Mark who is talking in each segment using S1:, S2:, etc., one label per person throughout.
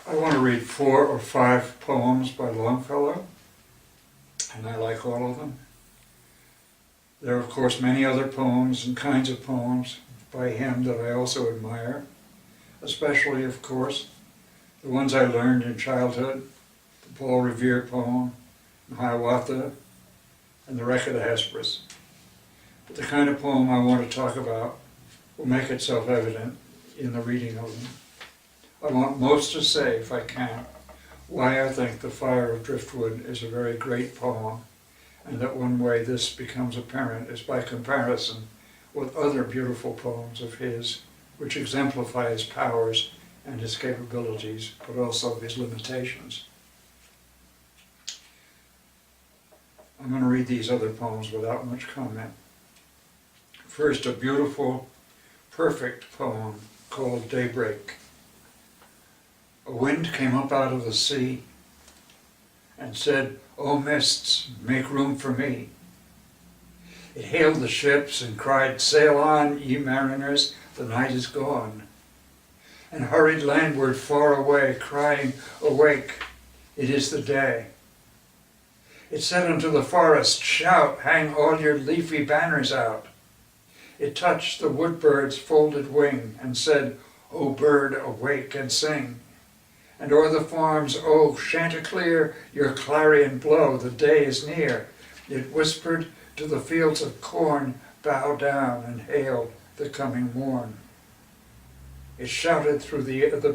S1: I want to read 4 or 5 poems by Longfellow, and I like all of them. There are, of course, many other poems and kinds of poems by him that I also admire, especially, of course, the ones I learned in childhood, the Paul Revere poem, Hiawatha, and the Wreck of the Hesperus. But the kind of poem I want to talk about will make itself evident in the reading of them. I want most to say, if I can, why I think The Fire of Driftwood is a very great poem, and that one way this becomes apparent is by comparison with other beautiful poems of his, which exemplify his powers and his capabilities, but also his limitations. I'm going to read these other poems without much comment. First, a beautiful, perfect poem called Daybreak. A wind came up out of the sea and said, "O mists, make room for me." It hailed the ships and cried, "Sail on, ye mariners, the night is gone," and hurried landward far away, crying, "Awake, it is the day." It said unto the forest, "Shout, hang all your leafy banners out." It touched the wood-bird's folded wing and said, "O bird, awake and sing." And o'er the farms, "O Chanticleer, your clarion blow, the day is near." It whispered to the fields of corn, "Bow down and hail the coming morn." It shouted through the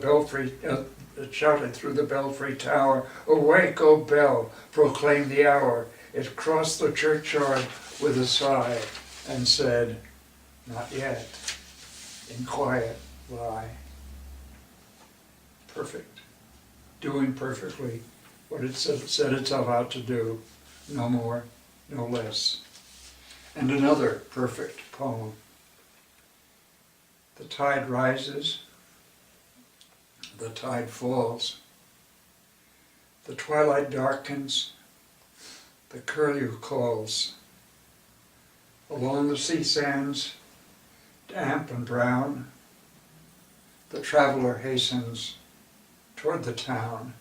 S1: belfry tower, "Awake, O bell, proclaim the hour." It crossed the churchyard with a sigh and said, "Not yet, in quiet lie." Perfect. Doing perfectly what it set itself out to do, no more, no less. And another perfect poem. The tide rises, the tide falls, the twilight darkens, the curlew calls. Along the sea sands, damp and brown, the traveler hastens toward the town,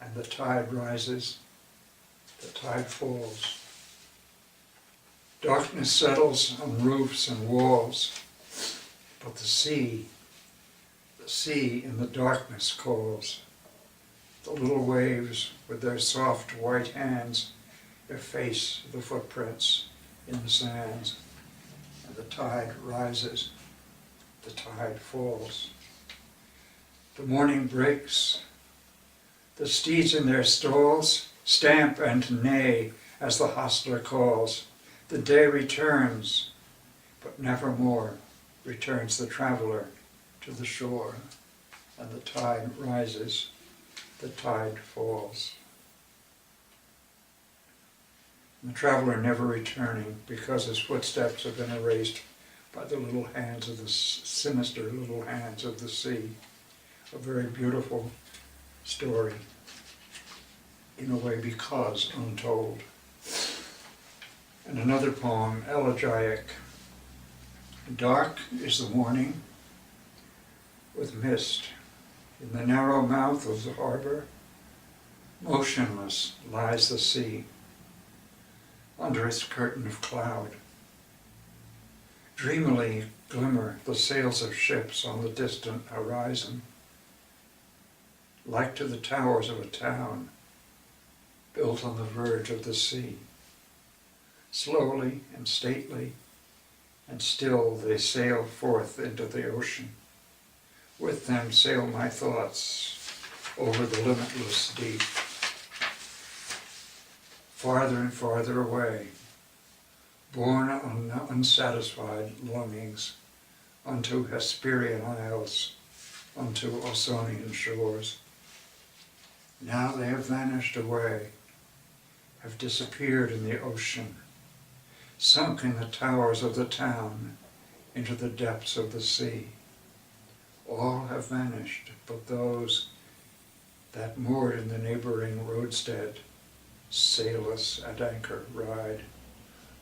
S1: and the tide rises, the tide falls. Darkness settles on roofs and walls, but the sea in the darkness calls. The little waves with their soft white hands efface the footprints in the sands, and the tide rises, the tide falls. The morning breaks, the steeds in their stalls stamp and neigh as the hostler calls. The day returns, but nevermore returns the traveler to the shore, and the tide rises, the tide falls. And the traveler never returning because his footsteps have been erased by the little hands of the sinister little hands of the sea. A very beautiful story, in a way, because untold. And another poem, Elegiac. Dark is the morning with mist. In the narrow mouth of the harbor, motionless lies the sea under its curtain of cloud. Dreamily glimmer the sails of ships on the distant horizon, like to the towers of a town built on the verge of the sea. Slowly and stately and still they sail forth into the ocean. With them sail my thoughts over the limitless deep. Farther and farther away, borne on unsatisfied longings, unto Hesperian isles, unto Ausonian shores. Now they have vanished away, have disappeared in the ocean, sunk in the towers of the town, into the depths of the sea. All have vanished, but those that moored in the neighboring roadstead, sailless at anchor ride,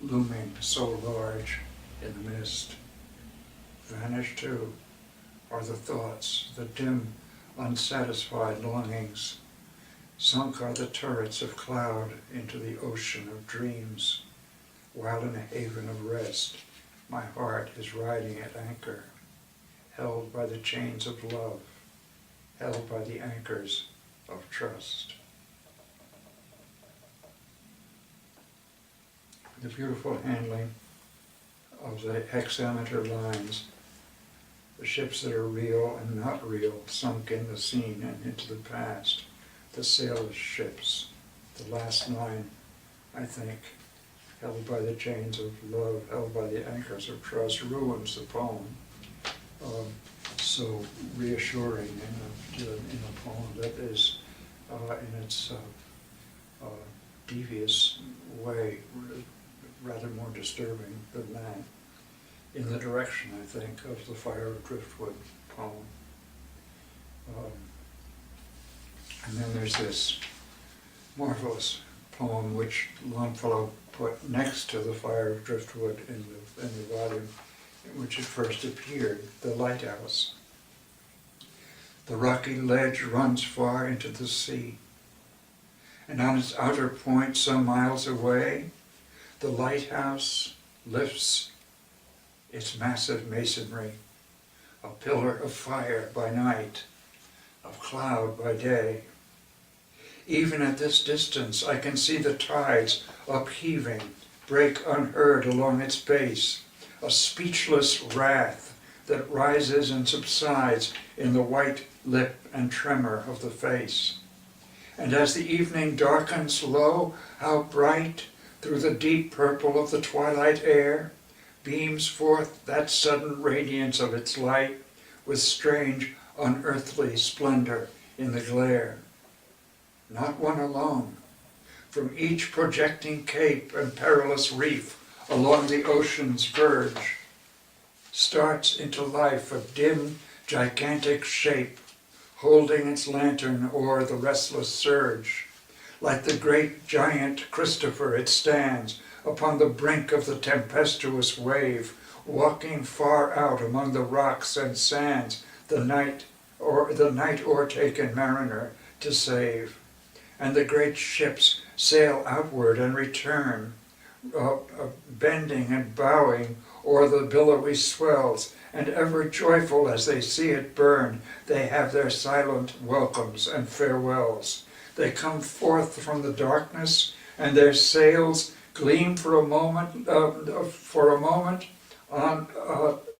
S1: looming so large in the mist. Vanished too are the thoughts, the dim unsatisfied longings. Sunk are the turrets of cloud into the ocean of dreams, while in a haven of rest my heart is riding at anchor, held by the chains of love, held by the anchors of trust. The beautiful handling of the hexameter lines, the ships that are real and not real, sunk in the scene and into the past, the sailless ships, the last line, I think, held by the chains of love, held by the anchors of trust, ruins the poem. So reassuring in a poem that is, in its devious way, rather more disturbing than that, in the direction, I think, of the Fire of Driftwood poem. And then there's this marvelous poem which Longfellow put next to the Fire of Driftwood in the volume in which it first appeared, The Lighthouse. The rocky ledge runs far into the sea, and on its outer point, some miles away, the lighthouse lifts its massive masonry, a pillar of fire by night, of cloud by day. Even at this distance, I can see the tides upheaving, break unheard along its base, a speechless wrath that rises and subsides in the white lip and tremor of the face. And as the evening darkens low, how bright, through the deep purple of the twilight air, beams forth that sudden radiance of its light with strange, unearthly splendor in the glare. Not one alone. From each projecting cape and perilous reef along the ocean's verge starts into life a dim, gigantic shape, holding its lantern o'er the restless surge. Like the great giant Christopher, it stands upon the brink of the tempestuous wave, walking far out among the rocks and sands, the night o'ertaken mariner to save. And the great ships sail outward and return, bending and bowing o'er the billowy swells, and ever joyful as they see it burn, they have their silent welcomes and farewells. They come forth from the darkness, and their sails gleam for a moment on